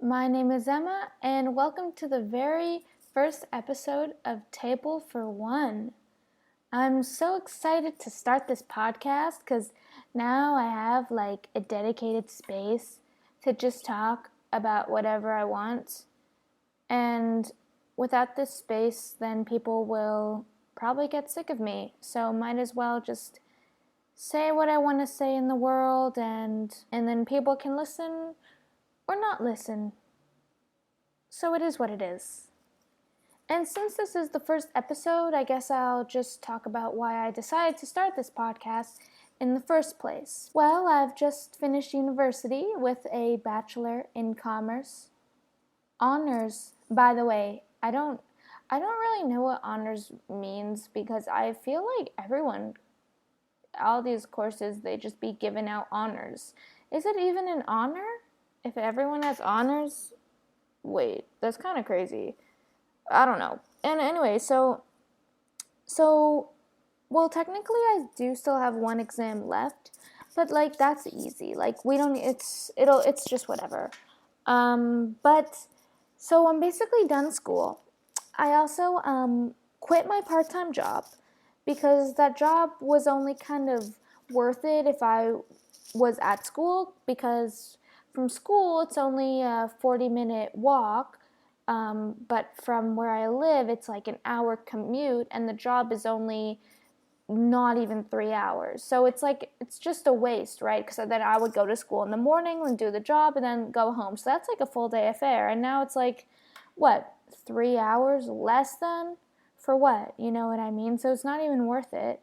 My name is Emma, and welcome to the very first episode of Table for One. I'm so excited to start this podcast because now I have a dedicated space to just talk about whatever I want. And without this space, then people will probably get sick of me. So might as well just say what I want to say in the world, and then people can listen or not listen. So it is what it is. And since this is the first episode, I guess I'll just talk about why I decided to start this podcast in the first place. Well, I've just finished university with a bachelor in commerce. Honors, by the way, I don't really know what honors means because I feel like all these courses, they just be giving out honors. Is it even an honor if everyone has honors? Wait, that's kind of crazy. I don't know. And anyway, well, technically I do still have one exam left, but that's easy. We don't it's just whatever. But so I'm basically done school. I also quit my part-time job because that job was only kind of worth it if I was at school, because from school it's only a 40-minute walk, but from where I live it's like an hour commute, and the job is only not even 3 hours. So it's just a waste, right? Because then I would go to school in the morning and do the job and then go home. So that's like a full day affair. And now it's what, 3 hours less than? For what? You know what I mean? So it's not even worth it.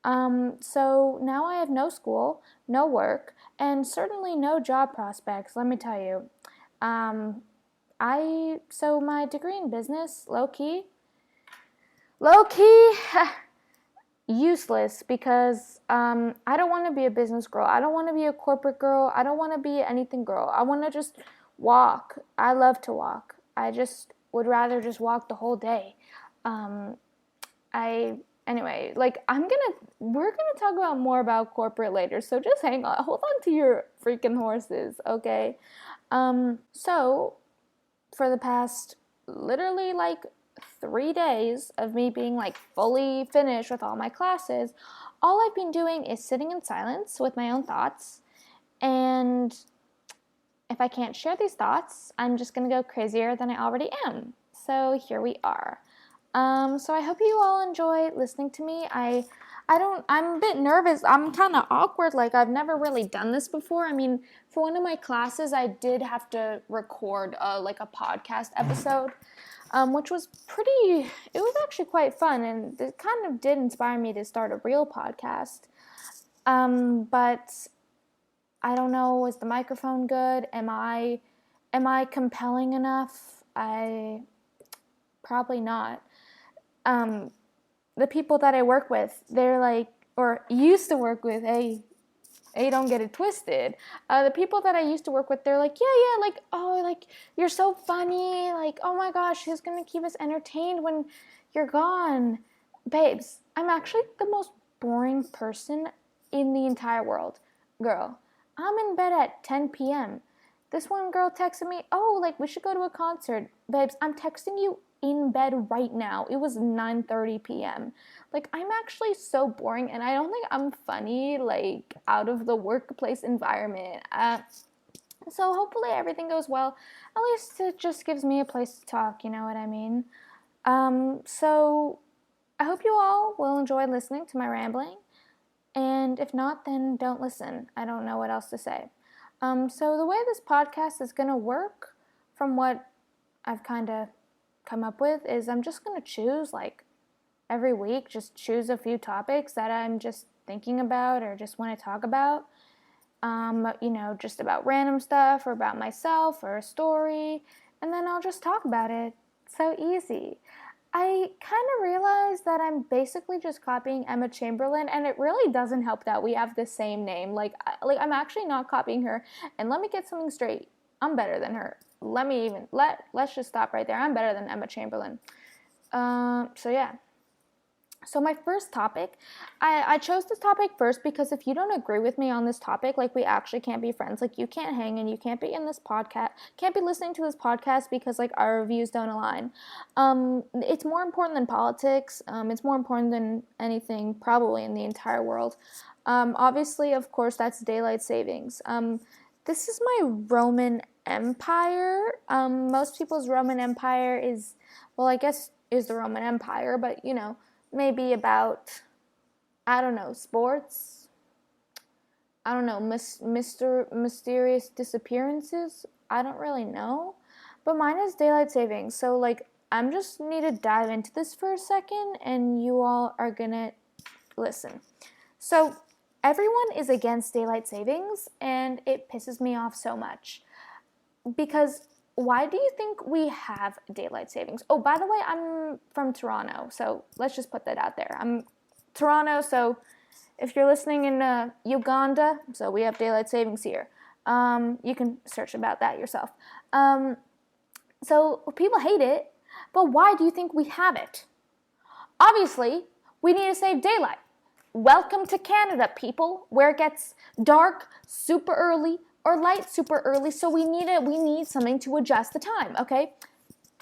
So now I have no school, no work, and certainly no job prospects, let me tell you. So my degree in business, low-key, useless, because I don't want to be a business girl. I don't want to be a corporate girl. I don't want to be anything girl. I want to just walk. I love to walk. I just would rather just walk the whole day. Anyway, we're gonna talk about more about corporate later, so just hang on, hold on to your freaking horses, okay? So for the past literally 3 days of me being fully finished with all my classes, all I've been doing is sitting in silence with my own thoughts, and if I can't share these thoughts, I'm just gonna go crazier than I already am. So here we are. So I hope you all enjoy listening to me. I'm a bit nervous. I'm kind of awkward. I've never really done this before. I mean, for one of my classes, I did have to record a podcast episode, which was it was actually quite fun, and it kind of did inspire me to start a real podcast. But I don't know, is the microphone good? Am I compelling enough? Probably not. The people that I work with, they're or used to work with, hey, don't get it twisted. The people that I used to work with, they're oh, you're so funny, oh my gosh, who's gonna keep us entertained when you're gone? Babes, I'm actually the most boring person in the entire world. Girl, I'm in bed at 10 p.m. This one girl texted me, oh, we should go to a concert. Babes, I'm texting you in bed right now. It was 9:30 p.m. I'm actually so boring, and I don't think I'm funny, out of the workplace environment. So hopefully everything goes well. At least it just gives me a place to talk, you know what I mean? So I hope you all will enjoy listening to my rambling, and if not, then don't listen. I don't know what else to say. So the way this podcast is going to work, from what I've kind of come up with, is I'm just going to choose every week, just choose a few topics that I'm just thinking about or just want to talk about. Just about random stuff or about myself or a story, and then I'll just talk about it. So easy. I kind of realized that I'm basically just copying Emma Chamberlain, and it really doesn't help that we have the same name. I'm actually not copying her, and let me get something straight. I'm better than her. Let's just stop right there. I'm better than Emma Chamberlain. So yeah. So my first topic, I chose this topic first because if you don't agree with me on this topic, like we actually can't be friends. Like you can't hang and you can't be in this podcast, can't be listening to this podcast because like our views don't align. It's more important than politics. It's more important than anything probably in the entire world. Obviously, of course, that's daylight savings. This is my Roman Empire. Most people's Roman Empire is, well, I guess is the Roman Empire, but you know, maybe about, I don't know, sports. I don't know, mysterious disappearances. I don't really know. But mine is daylight savings. So, like, I'm just need to dive into this for a second, and you all are gonna listen. So, everyone is against daylight savings, and it pisses me off so much. Because why do you think we have daylight savings? Oh, by the way, I'm from Toronto, so let's just put that out there. I'm Toronto, so if you're listening in Uganda, so we have daylight savings here. You can search about that yourself. So people hate it, but why do you think we have it? Obviously, we need to save daylight. Welcome to Canada, people, where it gets dark super early or light super early, so we need something to adjust the time, okay?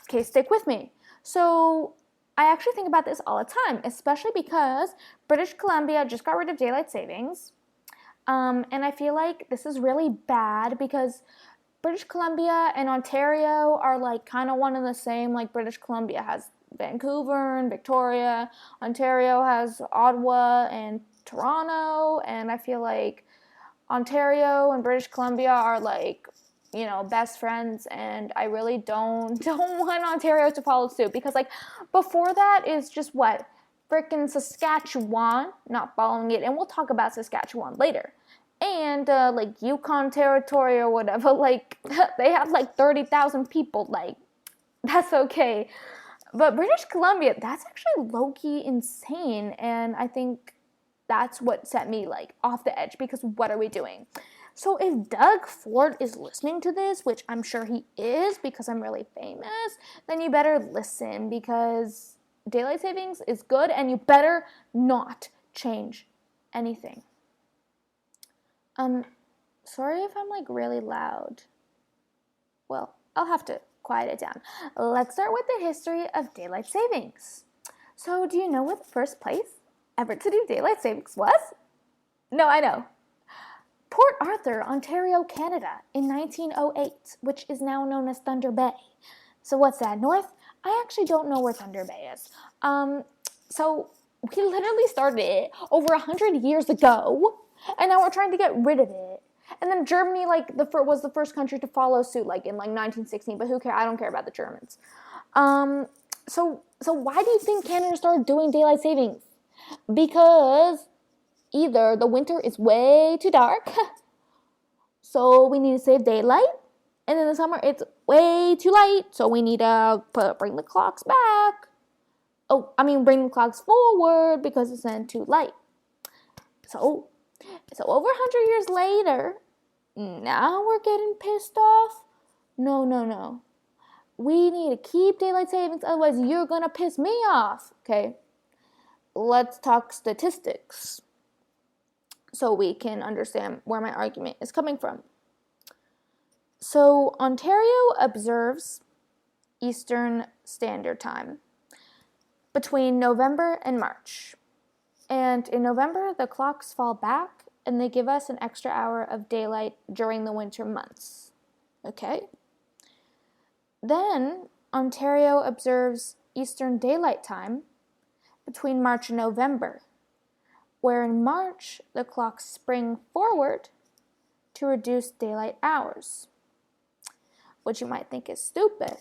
Okay, stick with me. So I actually think about this all the time, especially because British Columbia just got rid of daylight savings. And I feel like this is really bad because British Columbia and Ontario are like kind of one and the same. Like British Columbia has Vancouver and Victoria. Ontario has Ottawa and Toronto. And I feel like Ontario and British Columbia are like, you know, best friends, and I really don't want Ontario to follow suit because like before that is just what freaking Saskatchewan not following it, and we'll talk about Saskatchewan later, and like Yukon Territory or whatever, like they have like 30,000 people, like that's okay, but British Columbia, that's actually low-key insane, and I think that's what set me like off the edge because what are we doing? So if Doug Ford is listening to this, which I'm sure he is because I'm really famous, then you better listen because daylight savings is good and you better not change anything. Sorry if I'm like really loud. Well, I'll have to quiet it down. Let's start with the history of daylight savings. So do you know what the first place ever to do daylight savings was? No, I know. Port Arthur, Ontario, Canada in 1908, which is now known as Thunder Bay. So what's that, north? I actually don't know where Thunder Bay is. So we literally started it over 100 years ago, and now we're trying to get rid of it. And then Germany was the first country to follow suit like in like 1916, but who cares? I don't care about the Germans. So why do you think Canada started doing daylight savings? Because either the winter is way too dark, so we need to save daylight, and in the summer it's way too light, so we need to bring the clocks back. Bring the clocks forward because it's then too light. So over 100 years later, now we're getting pissed off? No. We need to keep daylight savings, otherwise you're gonna piss me off, okay? Let's talk statistics so we can understand where my argument is coming from. So Ontario observes Eastern Standard Time between November and March. And in November, the clocks fall back and they give us an extra hour of daylight during the winter months. Okay? Then Ontario observes Eastern Daylight Time between March and November, where in March the clocks spring forward to reduce daylight hours, which you might think is stupid,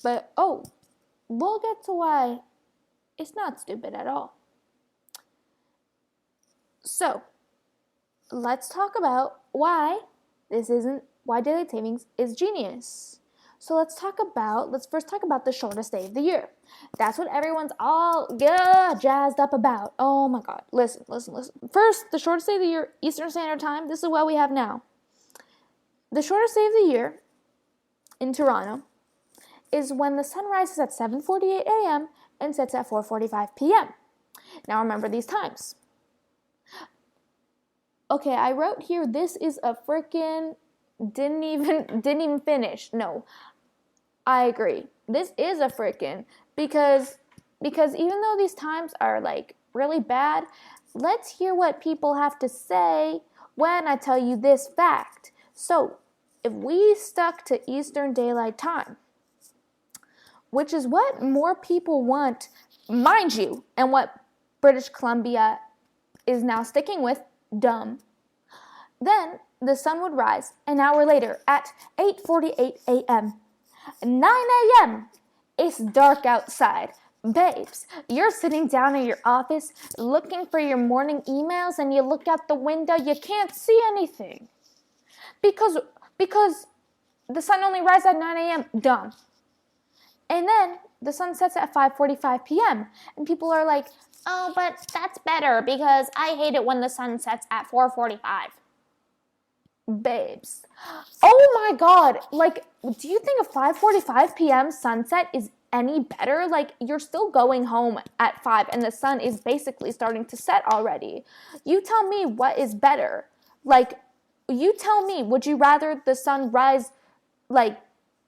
but we'll get to why it's not stupid at all. So, let's talk about why daylight savings is genius. So let's first talk about the shortest day of the year. That's what everyone's all jazzed up about. Oh my God. Listen. First, the shortest day of the year, Eastern Standard Time, this is what we have now. The shortest day of the year in Toronto is when the sun rises at 7:48 a.m. and sets at 4:45 p.m. Now remember these times. Okay, I wrote here, this is a freaking, didn't even finish. No, I agree. This is a freaking, because even though these times are like really bad, let's hear what people have to say when I tell you this fact. So, if we stuck to Eastern Daylight Time, which is what more people want, mind you, and what British Columbia is now sticking with, dumb, then the sun would rise an hour later at 8:48 a.m. 9 a.m. It's dark outside. Babes, you're sitting down in your office looking for your morning emails and you look out the window, you can't see anything. Because the sun only rises at 9 a.m. Dumb. And then the sun sets at 5:45 p.m. And people are like, oh, but that's better because I hate it when the sun sets at 4:45. Babes. Oh my god. Like, do you think a 5:45 p.m. sunset is any better? Like, you're still going home at 5 and the sun is basically starting to set already. You tell me what is better. Like, you tell me, would you rather the sun rise like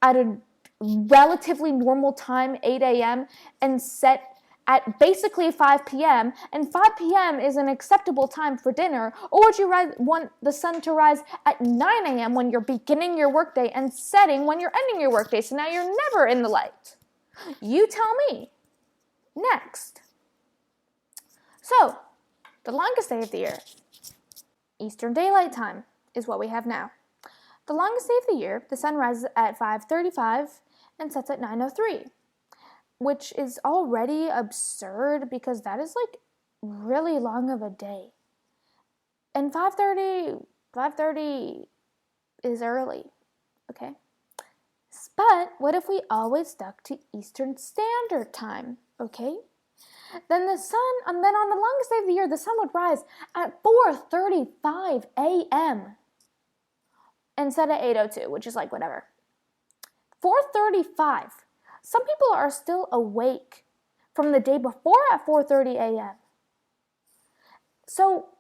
at a relatively normal time, 8 a.m., and set at basically 5 p.m., and 5 p.m. is an acceptable time for dinner, or would you want the sun to rise at 9 a.m. when you're beginning your workday and setting when you're ending your workday, so now you're never in the light? You tell me. Next. So, the longest day of the year, Eastern Daylight Time, is what we have now. The longest day of the year, the sun rises at 5:35 and sets at 9:03. Which is already absurd because that is like really long of a day. And 5:30 is early, okay? But what if we always stuck to Eastern Standard Time, okay? Then on the longest day of the year, the sun would rise at 4:35 a.m. instead of 8:02, which is like whatever. 4:35. Some people are still awake from the day before at 4:30 a.m. So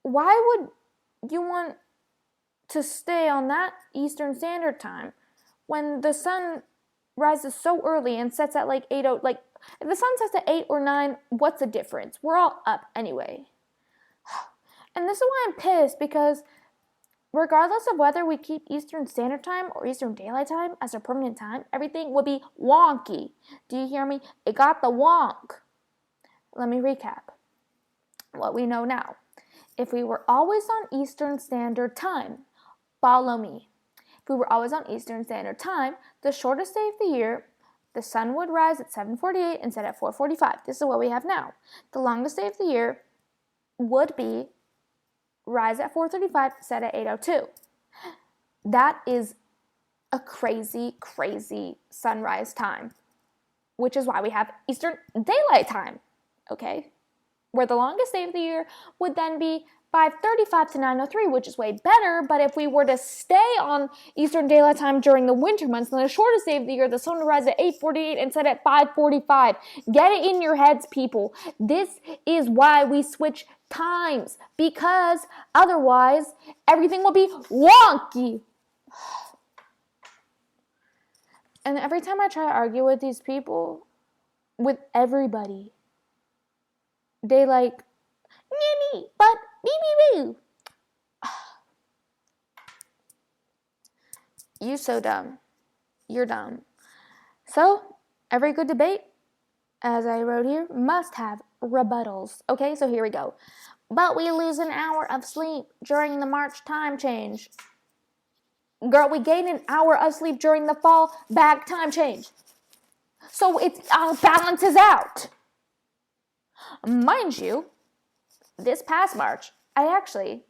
why would you want to stay on that Eastern Standard Time when the sun rises so early and sets at like 8? Like, if the sun sets at 8 or 9, what's the difference? We're all up anyway. And this is why I'm pissed, because regardless of whether we keep Eastern Standard Time or Eastern Daylight Time as a permanent time, everything will be wonky. Do you hear me? It got the wonk. Let me recap what we know now. If we were always on Eastern Standard Time, follow me. If we were always on Eastern Standard Time, the shortest day of the year, the sun would rise at 7:48 instead of 4:45. This is what we have now. The longest day of the year would be rise at 4:35, set at 8:02. That is a crazy, crazy sunrise time, which is why we have Eastern Daylight Time, okay? Where the longest day of the year would then be 5:35 to 9:03, which is way better. But if we were to stay on Eastern Daylight Time during the winter months, then the shortest day of the year, the sun would rise at 8:48 and set at 5:45. Get it in your heads, people. This is why we switch times, because otherwise everything will be wonky. And every time I try to argue with these people, with everybody, they like, nee, but boo. You so dumb. You're dumb. So, every good debate, as I wrote here, must have rebuttals. Okay, so here we go. But we lose an hour of sleep during the March time change. Girl, we gain an hour of sleep during the fall back time change. So it all balances out. Mind you, this past March, I actually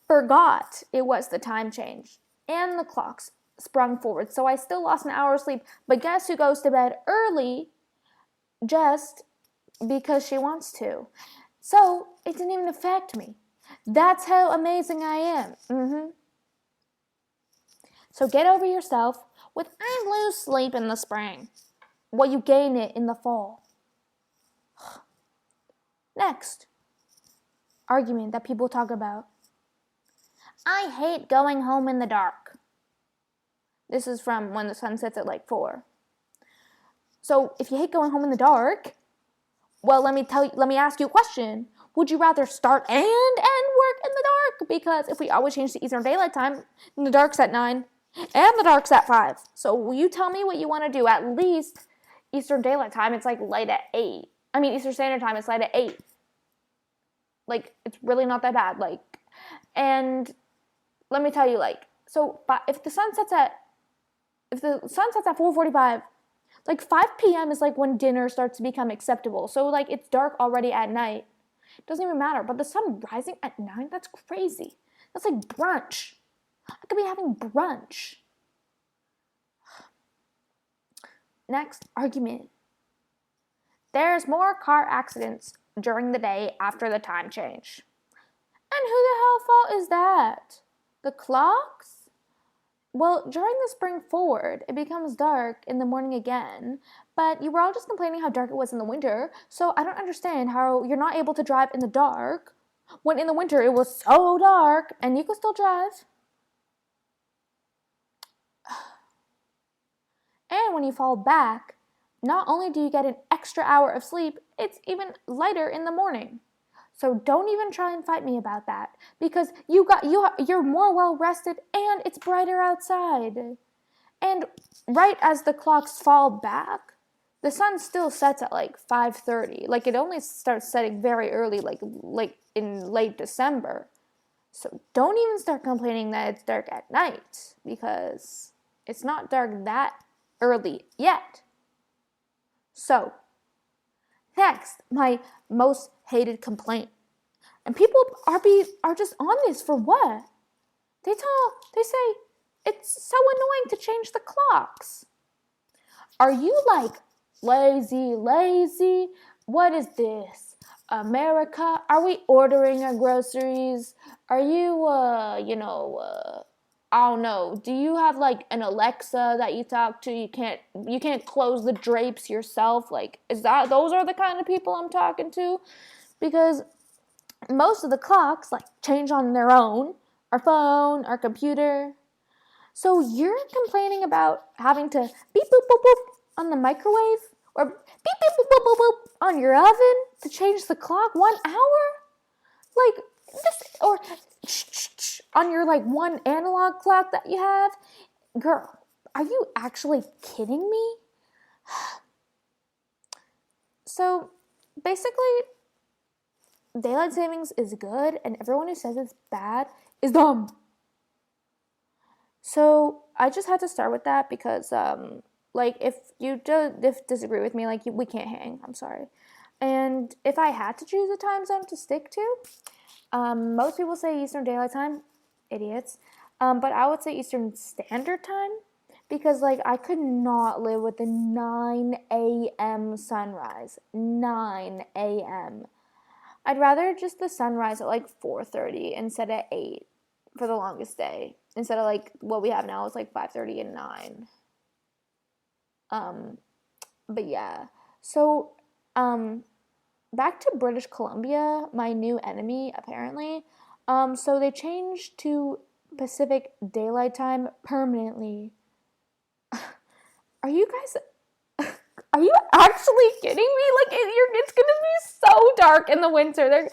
forgot it was the time change. And the clocks sprung forward. So I still lost an hour of sleep. But guess who goes to bed early just because she wants to? So it didn't even affect me. That's how amazing I am. So get over yourself with I lose sleep in the spring. Well, you gain it in the fall. Next argument that people talk about. I hate going home in the dark. This is from when the sun sets at like 4. So if you hate going home in the dark, well, let me ask you a question. Would you rather start and end work in the dark? Because if we always change to Eastern Daylight Time, then the dark's at 9 and the dark's at 5. So will you tell me what you want to do? At least Eastern Daylight Time, it's like light at 8. I mean, Eastern Standard Time, it's light at 8. Like, it's really not that bad. Like, and let me tell you, like, so if the sun sets at 4:45, like 5 p.m. is like when dinner starts to become acceptable. So like it's dark already at night. It doesn't even matter. But the sun rising at 9, that's crazy. That's like brunch. I could be having brunch. Next argument. There's more car accidents during the day after the time change. And who the hell fault is that? The clocks? Well, during the spring forward, it becomes dark in the morning again, but you were all just complaining how dark it was in the winter, so I don't understand how you're not able to drive in the dark when in the winter it was so dark and you could still drive. And when you fall back, not only do you get an extra hour of sleep, it's even lighter in the morning. So don't even try and fight me about that, because you're more well rested and it's brighter outside. And right as the clocks fall back, the sun still sets at like 5:30. Like it only starts setting very early, like in late December. So don't even start complaining that it's dark at night, because it's not dark that early yet. So next, my most hated complaint. And people are just on this for what? They say it's so annoying to change the clocks. Are you like lazy? What is this? America? Are we ordering our groceries? Are you I don't know. Do you have like an Alexa that you talk to? You can't close the drapes yourself. Like, those are the kind of people I'm talking to? Because most of the clocks like change on their own, our phone, our computer. So you're complaining about having to beep boop boop boop on the microwave, or beep beep boop boop boop boop on your oven to change the clock 1 hour? Like this, or on your like one analog clock that you have? Girl, are you actually kidding me? So basically, daylight savings is good, and everyone who says it's bad is dumb. So I just had to start with that because, like, if you disagree with me, like, we can't hang. I'm sorry. And if I had to choose a time zone to stick to, most people say Eastern Daylight Time, idiots. But I would say Eastern Standard Time, because, like, I could not live with the 9 a.m. sunrise. 9 a.m. I'd rather just the sunrise at like 4:30 instead of 8 for the longest day. Instead of like what we have now is like 5:30 and 9. But yeah. So, back to British Columbia, my new enemy apparently. So they changed to Pacific Daylight Time permanently. Are you actually kidding me? Like it's gonna be so dark in the winter. They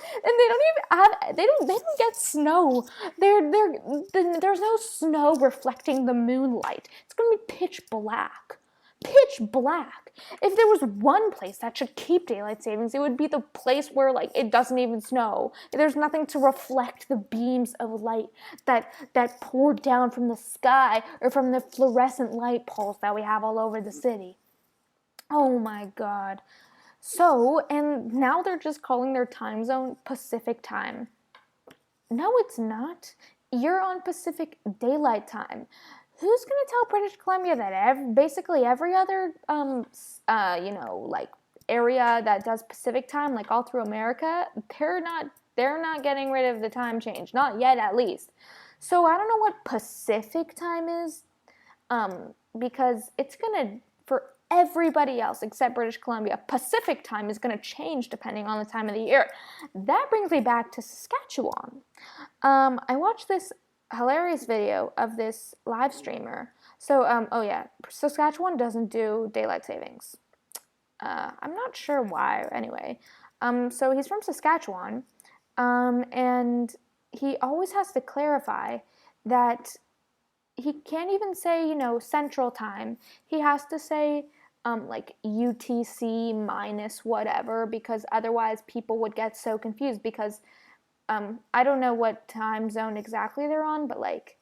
don't get snow. There's no snow reflecting the moonlight. It's gonna be pitch black. Pitch black. If there was one place that should keep daylight savings, it would be the place where like it doesn't even snow. There's nothing to reflect the beams of light that pour down from the sky or from the fluorescent light poles that we have all over the city. Oh my god. So, and now they're just calling their time zone Pacific Time. No, it's not. You're on Pacific Daylight Time. Who's going to tell British Columbia that basically every other, like area that does Pacific Time, like all through America, they're not getting rid of the time change. Not yet, at least. So I don't know what Pacific Time is, because it's going to, for everybody else except British Columbia, Pacific time is going to change depending on the time of the year. That brings me back to Saskatchewan. I watched this hilarious video of this live streamer. So, oh yeah, Saskatchewan doesn't do daylight savings. I'm not sure why, anyway. So he's from Saskatchewan, and he always has to clarify that he can't even say, Central Time. He has to say, like UTC minus whatever, because otherwise people would get so confused because I don't know what time zone exactly they're on, but like,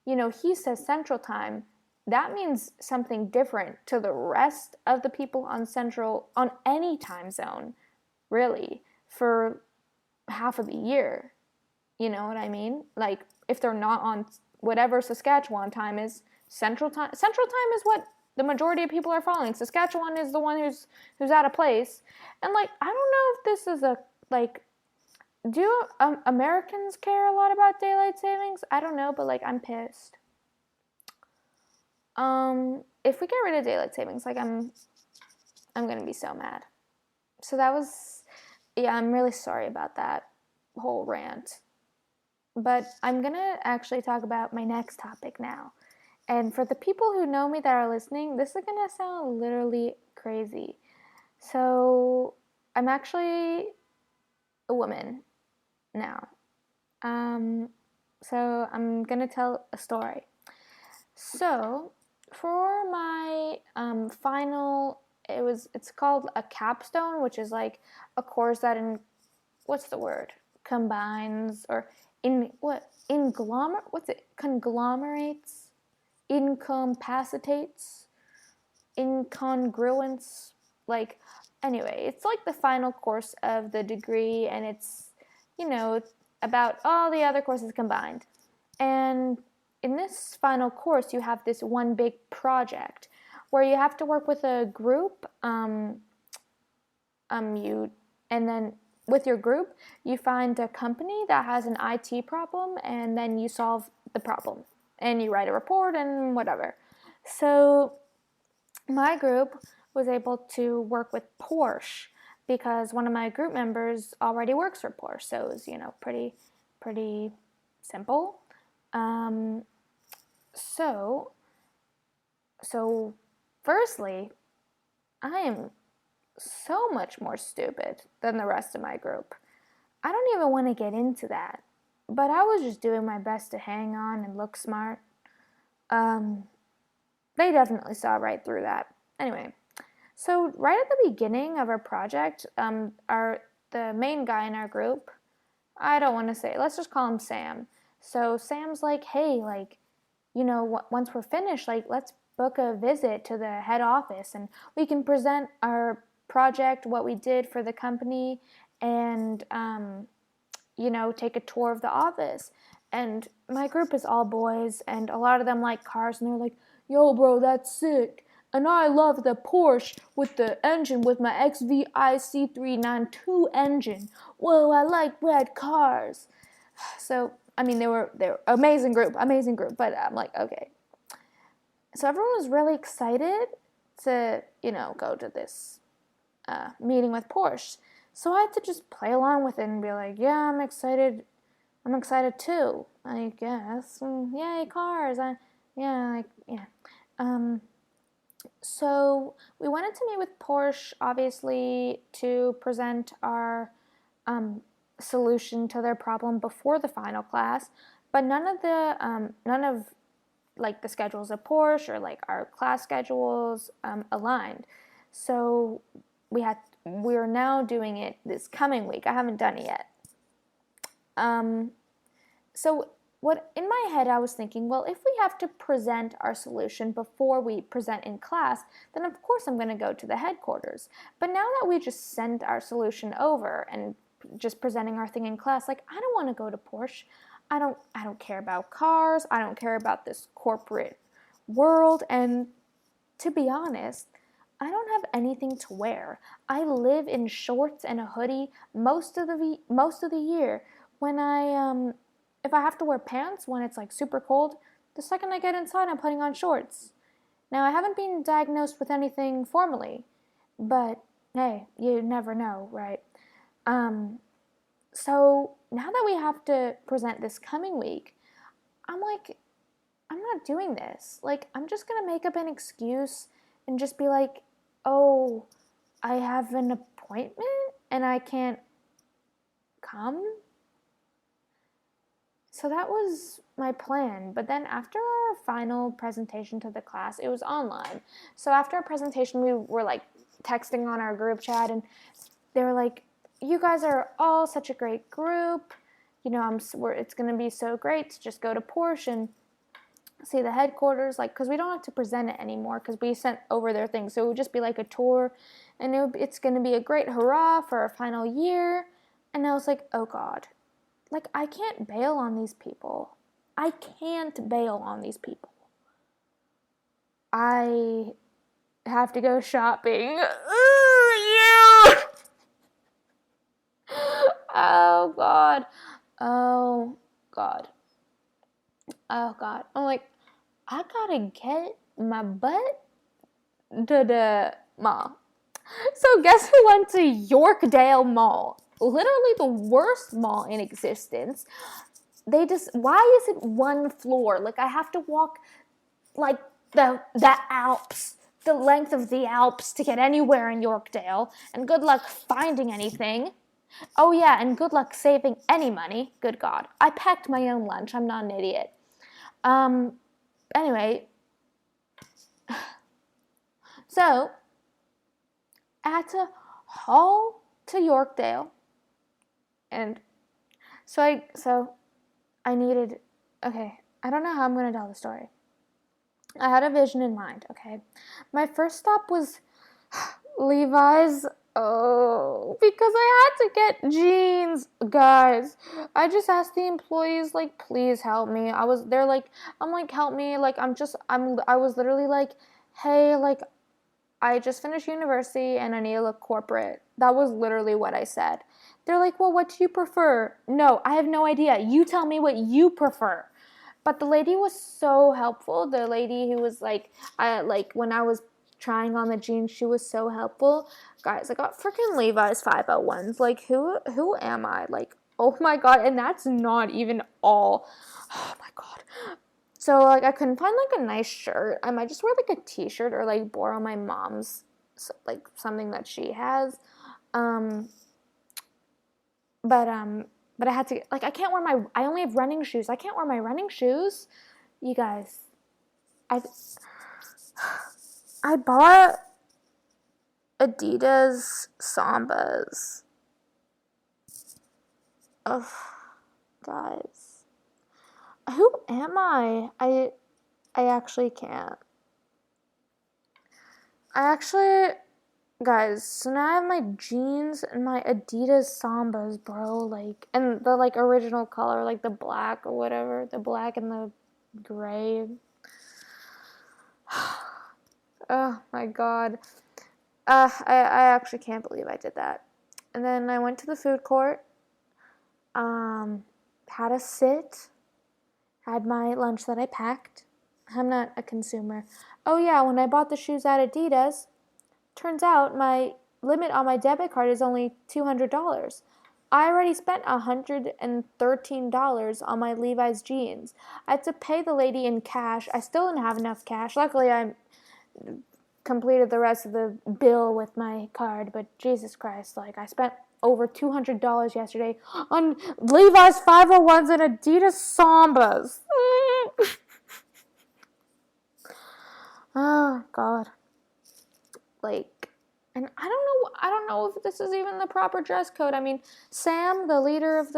he says Central Time. That means something different to the rest of the people on any time zone, really, for half of the year. You know what I mean? Like, if they're not on whatever Saskatchewan time is, Central Time is what the majority of people are following. Saskatchewan is the one who's out of place. And like, I don't know if this is do Americans care a lot about daylight savings? I don't know, but like, I'm pissed. If we get rid of daylight savings, like, I'm gonna be so mad. So that was, yeah, I'm really sorry about that whole rant. But I'm gonna actually talk about my next topic now. And for the people who know me that are listening, this is gonna sound literally crazy. So I'm actually a woman now. So I'm gonna tell a story. So for my final, it's called a capstone, which is like a course that what's the word? Combines or conglomerates, incapacitates, incongruence, like, anyway, it's like the final course of the degree, and it's, about all the other courses combined. And in this final course, you have this one big project where you have to work with a group, and then with your group, you find a company that has an IT problem, and then you solve the problem, and you write a report and whatever. So my group was able to work with Porsche because one of my group members already works for Porsche, so it was, pretty simple. So firstly, I am so much more stupid than the rest of my group. I don't even want to get into that, but I was just doing my best to hang on and look smart. They definitely saw right through that. Anyway, so right at the beginning of our project, the main guy in our group, I don't want to say, let's just call him Sam. So Sam's like, hey, like, once we're finished, like, let's book a visit to the head office and we can present our project, what we did for the company, and, take a tour of the office. And my group is all boys, and a lot of them like cars, and they're like, yo, bro, that's sick. And I love the Porsche with the engine with my XVI C392 engine. Whoa, I like red cars. So, I mean, they were amazing group, but I'm like, okay. So everyone was really excited to, go to this meeting with Porsche. So I had to just play along with it and be like, yeah, I'm excited too, I guess. Yay, cars. So we wanted to meet with Porsche, obviously, to present our solution to their problem before the final class, but none of like the schedules of Porsche or like our class schedules aligned. So we're now doing it this coming week. I haven't done it yet. So what in my head I was thinking, well, if we have to present our solution before we present in class, then of course I'm going to go to the headquarters. But now that we just sent our solution over and just presenting our thing in class, like, I don't want to go to Porsche. I don't care about cars. I don't care about this corporate world, and to be honest, I don't have anything to wear. I live in shorts and a hoodie most of the year. When if I have to wear pants when it's like super cold, the second I get inside, I'm putting on shorts. Now, I haven't been diagnosed with anything formally, but hey, you never know, right? Um, so now that we have to present this coming week, I'm like, I'm not doing this. Like, I'm just gonna make up an excuse and just be like, oh, I have an appointment and I can't come. So that was my plan. But then after our final presentation to the class, it was online. So after our presentation, we were like texting on our group chat, and they were like, you guys are all such a great group. You know, it's going to be so great to just go to Porsche and see the headquarters, like, because we don't have to present it anymore because we sent over their things. So it would just be like a tour, and it's going to be a great hurrah for our final year. And I was like, oh God, like, I can't bail on these people. I can't bail on these people. I have to go shopping. Ooh, yeah. Oh God. Oh God. Oh God. I'm like, I gotta get my butt to the mall. So guess who went to Yorkdale Mall? Literally the worst mall in existence. Why is it one floor? Like, I have to walk like the Alps, the length of the Alps to get anywhere in Yorkdale, and good luck finding anything. Oh yeah, and good luck saving any money. Good God. I packed my own lunch. I'm not an idiot. Anyway, so I had to haul to Yorkdale, and so I needed, okay, I don't know how I'm going to tell the story. I had a vision in mind, okay? My first stop was Levi's. Oh, because I had to get jeans, guys. I just asked the employees, like, please help me. I'm like, help me. Like, I was literally like, hey, like, I just finished university and I need to look corporate. That was literally what I said. They're like, well, what do you prefer? No, I have no idea. You tell me what you prefer. But the lady was so helpful. The lady who was like, when I was trying on the jeans, she was so helpful. Guys, I got freaking Levi's 501s. Like, who am I? Like, oh my God. And that's not even all. Oh my God. So, like, I couldn't find, like, a nice shirt. I might just wear, like, a t-shirt or, like, borrow my mom's, like, something that she has. Um, but, um, but I had to, like, I only have running shoes. I can't wear my running shoes. You guys, I bought Adidas Sambas. Ugh, guys. Who am I? I actually can't. Guys, so now I have my jeans and my Adidas Sambas, bro, like, and the, like, original color, like, the black or whatever, the black and the gray. Oh my God. I actually can't believe I did that. And then I went to the food court, had a sit, had my lunch that I packed. I'm not a consumer. Oh yeah, when I bought the shoes at Adidas, turns out my limit on my debit card is only $200. I already spent $113 on my Levi's jeans. I had to pay the lady in cash. I still didn't have enough cash. Luckily, I completed the rest of the bill with my card, but Jesus Christ, like, I spent over $200 yesterday on Levi's 501s and Adidas Sambas. Oh God. Like, and I don't know if this is even the proper dress code. I mean, Sam, the leader of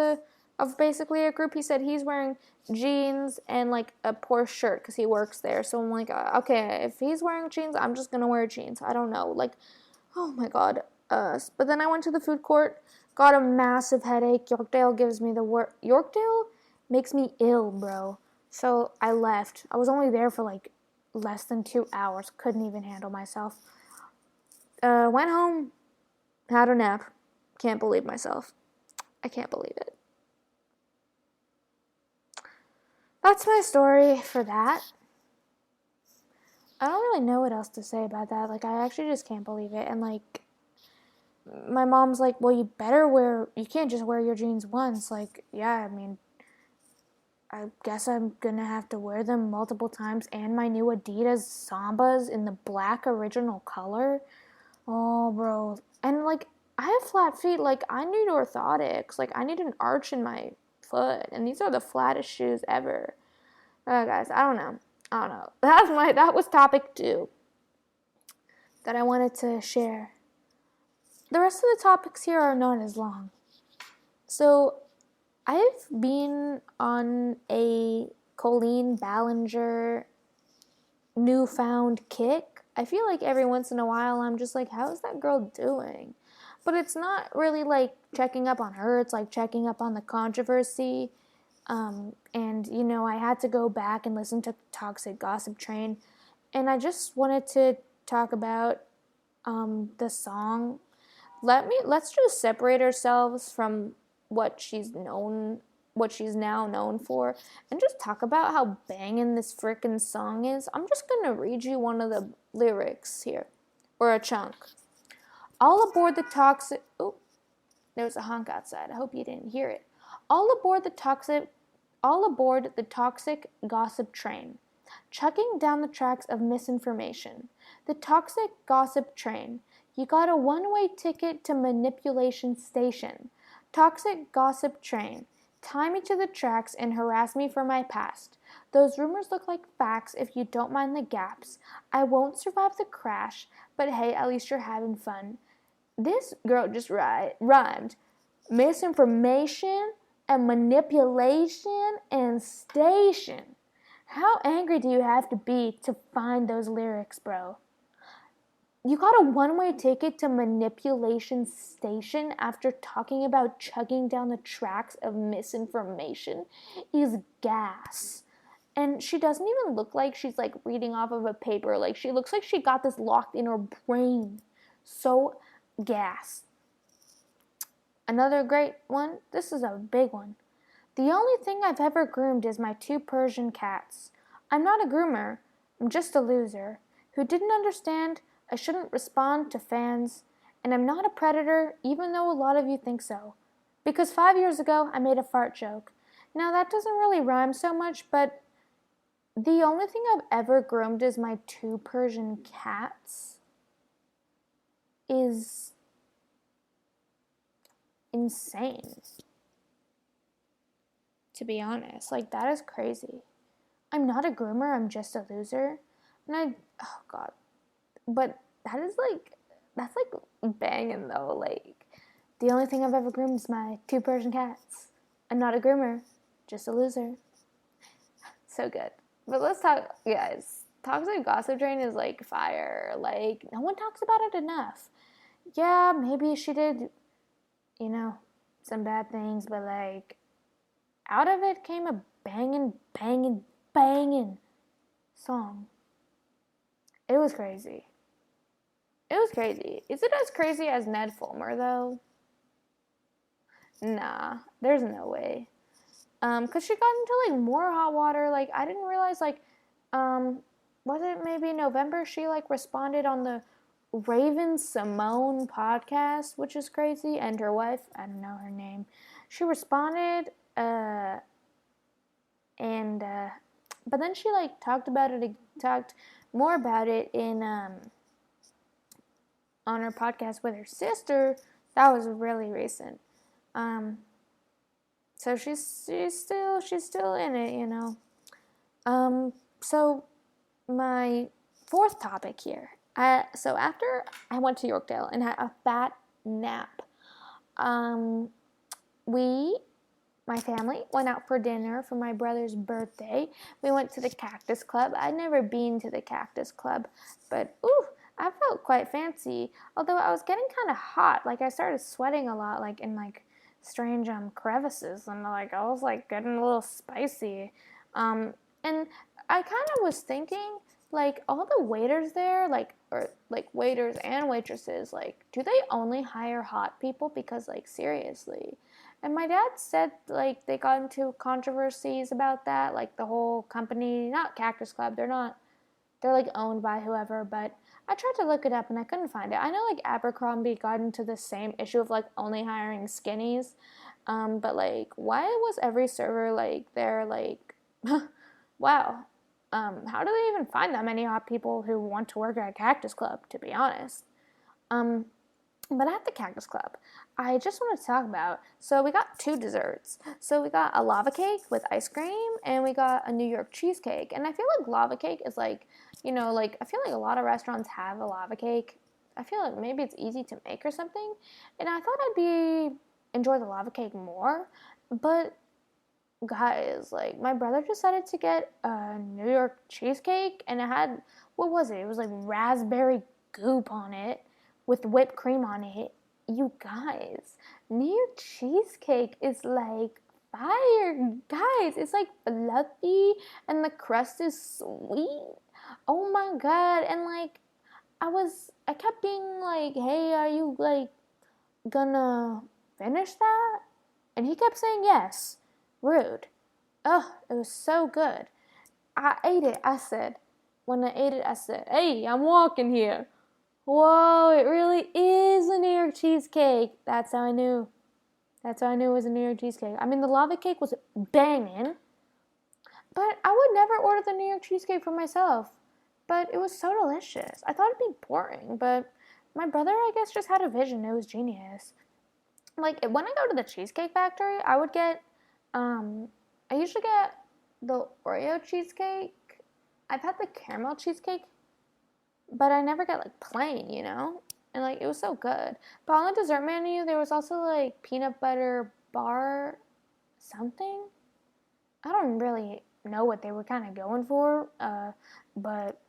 basically a group, he said he's wearing jeans and, like, a Porsche shirt because he works there. So I'm like, okay, if he's wearing jeans, I'm just gonna wear jeans. I don't know, like, oh my God. But then I went to the food court, got a massive headache. Yorkdale makes me ill, bro. So I left. I was only there for, like, less than 2 hours. Couldn't even handle myself. Went home, had a nap. Can't believe myself. I can't believe it. That's my story for that. I don't really know what else to say about that. Like, I actually just can't believe it. And, like, my mom's like, well, you can't just wear your jeans once. Like, yeah, I mean, I guess I'm gonna have to wear them multiple times. And my new Adidas Sambas in the black original color. Oh, bro. And, like, I have flat feet. Like, I need orthotics. Like, I need an arch in my foot. And these are the flattest shoes ever. Guys, I don't know. I don't know. That was topic 2 that I wanted to share. The rest of the topics here are not as long. So, I've been on a Colleen Ballinger newfound kick. I feel like every once in a while I'm just like, how is that girl doing? But it's not really like checking up on her, it's like checking up on the controversy. And, you know, I had to go back and listen to Toxic Gossip Train. And I just wanted to talk about the song. Let's just separate ourselves from what she's now known for, and just talk about how banging this frickin' song is. I'm just gonna read you one of the lyrics here, or a chunk. All aboard the toxic. Oh, there's a honk outside. I hope you didn't hear it. All aboard the toxic. All aboard the toxic gossip train, chugging down the tracks of misinformation. The toxic gossip train. You got a one-way ticket to manipulation station. Toxic gossip train. Tie me to the tracks and harass me for my past. Those rumors look like facts if you don't mind the gaps. I won't survive the crash, but hey, at least you're having fun. This girl just rhymed misinformation and manipulation and station. How angry do you have to be to find those lyrics, bro? You got a one-way ticket to manipulation station after talking about chugging down the tracks of misinformation is gas. And she doesn't even look like she's like reading off of a paper. Like, she looks like she got this locked in her brain. So gas. Another great one. This is a big one. The only thing I've ever groomed is my 2 Persian cats. I'm not a groomer. I'm just a loser who didn't understand I shouldn't respond to fans, and I'm not a predator even though a lot of you think so. Because 5 years ago I made a fart joke. Now that doesn't really rhyme so much, but the only thing I've ever groomed is my 2 Persian cats is insane. To be honest, like, that is crazy. I'm not a groomer, I'm just a loser. And oh god. But that's like banging though. Like, the only thing I've ever groomed is my 2 Persian cats. I'm not a groomer, just a loser. So good. But let's talk, guys. Toxic Gossip Train is like fire. Like, no one talks about it enough. Yeah, maybe she did, you know, some bad things, but like, out of it came a banging, banging, banging song. It was crazy. It was crazy. Is it as crazy as Ned Fulmer, though? Nah, there's no way. Cause she got into like more hot water. Like, I didn't realize, like, was it maybe November? She like responded on the Raven Simone podcast, which is crazy, and her wife, I don't know her name. She responded, and but then she like talked more about it in on her podcast with her sister. That was really recent. So she's still in it, you know. So my 4th topic here. So after I went to Yorkdale and had a fat nap, my family went out for dinner for my brother's birthday. We went to the Cactus Club. I'd never been to the Cactus Club, but ooh, I felt quite fancy. Although I was getting kind of hot. Like, I started sweating a lot, like in like strange crevices, and like I was like getting a little spicy. And I kind of was thinking, like, all the waiters there, like, or like waiters and waitresses, like, do they only hire hot people? Because, like, seriously. And my dad said, like, they got into controversies about that, like the whole company, not Cactus Club, they're not They're like owned by whoever, but I tried to look it up and I couldn't find it. I know like Abercrombie got into the same issue of like only hiring skinnies, but like why was every server like they're like, wow, how do they even find that many hot people who want to work at a Cactus Club? To be honest, um, but at the Cactus Club, I just want to talk about. So we got two desserts. So we got a lava cake with ice cream, and we got a New York cheesecake. And I feel like lava cake is like, like I feel like a lot of restaurants have a lava cake. I feel like maybe it's easy to make or something. And I thought I'd be enjoy the lava cake more, but guys, like my brother decided to get a New York cheesecake, and it had what was it? It was like raspberry goop on it with whipped cream on it. You guys, New York cheesecake is like fire, guys. It's like fluffy and the crust is sweet. Oh my god! And like I kept being like, "Hey, are you like gonna finish that?" And he kept saying yes. Rude. Oh, it was so good. I ate it. When I ate it, I said, "Hey, I'm walking here." Whoa, it really is a New York cheesecake. That's how I knew. That's how I knew it was a New York cheesecake. I mean, the lava cake was banging, but I would never order the New York cheesecake for myself. But it was so delicious. I thought it'd be boring, but my brother, I guess, just had a vision. It was genius. Like when I go to the Cheesecake Factory, I would get, I usually get the Oreo cheesecake. I've had the caramel cheesecake, but I never get like plain. And like it was so good. But on the dessert menu, there was also like peanut butter bar something. I don't really know what they were kind of going for, but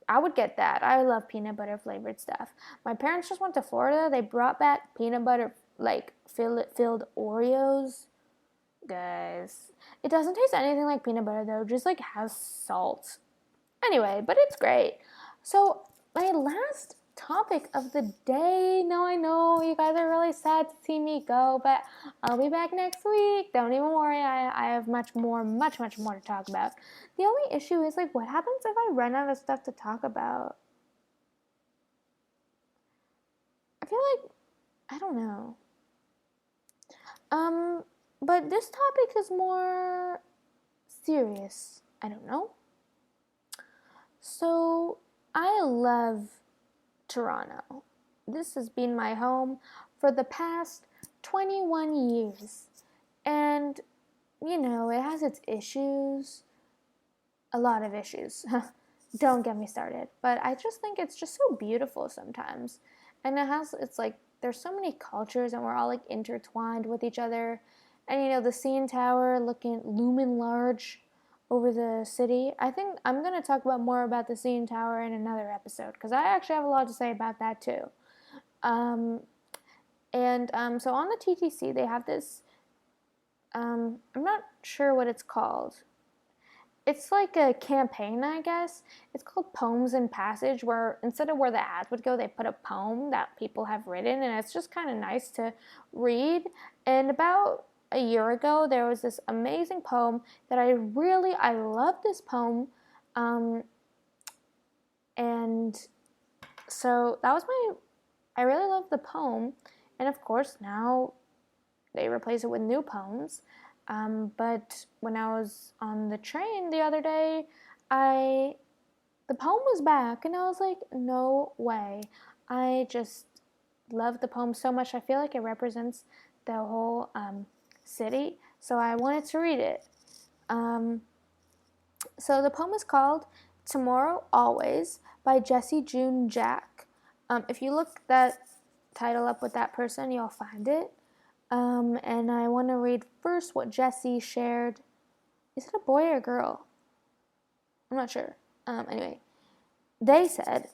I would get that. I love peanut butter flavored stuff. My parents just went to Florida. They brought back peanut butter like filled Oreos. Guys, it doesn't taste anything like peanut butter though. It just like has salt. Anyway, but it's great. So my last topic of the day. No, I know you guys are really sad to see me go, but I'll be back next week. Don't even worry. I have much more to talk about. The only issue is like, what happens if I run out of stuff to talk about? I feel like I don't know. But this topic is more serious. I don't know. So I love Toronto. This has been my home for the past 21 years. And, it has its issues. A lot of issues. Don't get me started. But I just think it's just so beautiful sometimes. And it's like, there's so many cultures and we're all like intertwined with each other. And, the CN Tower looming large over the city. I think I'm going to talk more about the CN Tower in another episode because I actually have a lot to say about that too. So on the TTC, they have this, I'm not sure what it's called. It's like a campaign, I guess. It's called Poems and Passage, where instead of where the ads would go, they put a poem that people have written, and it's just kind of nice to read. And about a year ago, there was this amazing poem that I love this poem. And so I really love the poem. And of course, now they replace it with new poems. But when I was on the train the other day, the poem was back, and I was like, no way. I just love the poem so much. I feel like it represents the whole city, so I wanted to read it. So the poem is called Tomorrow Always by Jessie June Jack. If you look that title up with that person, you'll find it. And I want to read first what Jessie shared. Is it a boy or a girl? I'm not sure. Anyway, they said,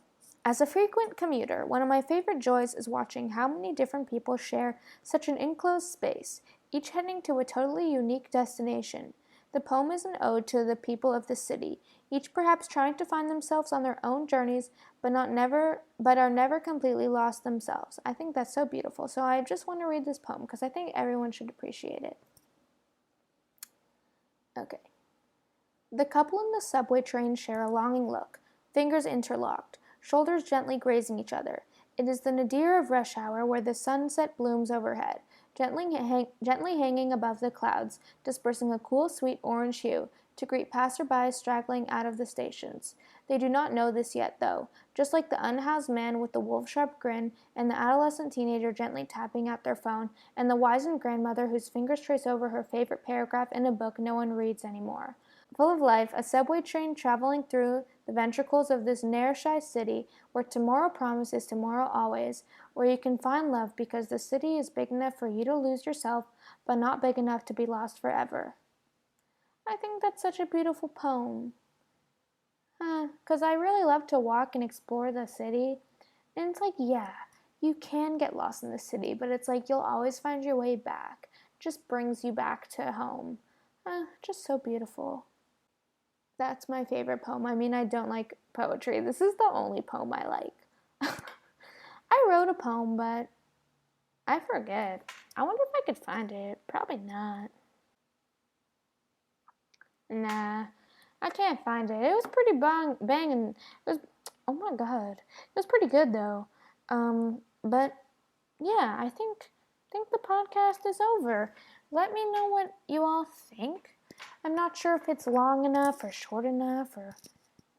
as a frequent commuter, one of my favorite joys is watching how many different people share such an enclosed space, each heading to a totally unique destination. The poem is an ode to the people of the city, each perhaps trying to find themselves on their own journeys, but are never completely lost themselves. I think that's so beautiful. So I just want to read this poem because I think everyone should appreciate it. Okay. The couple in the subway train share a longing look, fingers interlocked, shoulders gently grazing each other. It is the nadir of rush hour where the sunset blooms overhead, gently hanging above the clouds, dispersing a cool, sweet orange hue to greet passersby straggling out of the stations. They do not know this yet, though, just like the unhoused man with the wolf-sharp grin, and the adolescent teenager gently tapping at their phone, and the wizened grandmother whose fingers trace over her favorite paragraph in a book no one reads anymore. Full of life, a subway train traveling through the ventricles of this ne'er-shy city, where tomorrow promises tomorrow always, where you can find love because the city is big enough for you to lose yourself, but not big enough to be lost forever. I think that's such a beautiful poem. Because I really love to walk and explore the city. And it's like, yeah, you can get lost in the city, but it's like you'll always find your way back. Just brings you back to home. Just so beautiful. That's my favorite poem. I mean, I don't like poetry. This is the only poem I like. I wrote a poem, but I forget. I wonder if I could find it. Probably not. Nah, I can't find it. It was pretty banging. It was, oh my god, it was pretty good though. But yeah, I think the podcast is over. Let me know what you all think. I'm not sure if it's long enough or short enough or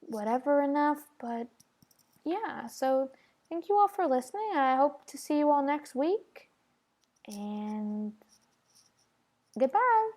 whatever enough, but yeah. So thank you all for listening. I hope to see you all next week, and goodbye.